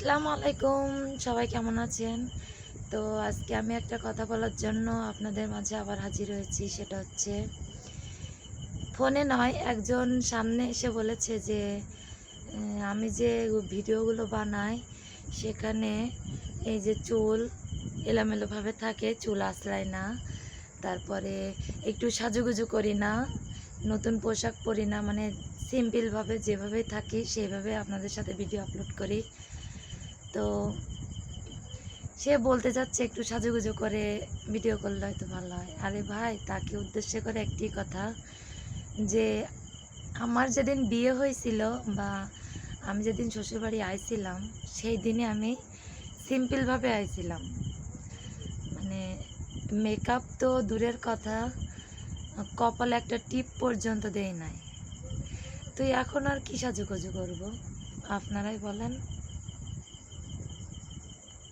আসসালামু আলাইকুম। সবাই কেমন আছেন? তো আজকে আমি একটা কথা বলার জন্য আপনাদের মাঝে আবার হাজির হয়েছি। সেটা হচ্ছে ফোনে নয়, একজন সামনে এসে বলেছে যে আমি যে ভিডিওগুলো বানাই সেখানে এই যে চুল এলোমেলোভাবে থাকে, চুল আঁচড়াই না, তারপরে একটু সাজুগুজু করি না, নতুন পোশাক পরি না, মানে সিম্পলভাবে যেভাবে থাকি সেইভাবে আপনাদের সাথে ভিডিও আপলোড করি। তো সে বলতে চাচ্ছে একটু সাজুগুজু করে ভিডিও করলে হয়তো ভালো হয়। আরে ভাই, তাকে উদ্দেশ্য করে একটি কথা, যে আমার যেদিন বিয়ে হয়েছিল বা আমি যেদিন শ্বশুরবাড়ি আইছিলাম সেই দিনে আমি সিম্পলভাবে আইছিলাম, মানে মেকআপ তো দূরের কথা, কপালে একটা টিপ পর্যন্ত দেই নাই। তো এখন আর কি সাজুগুজু করব, আপনারাই বলেন।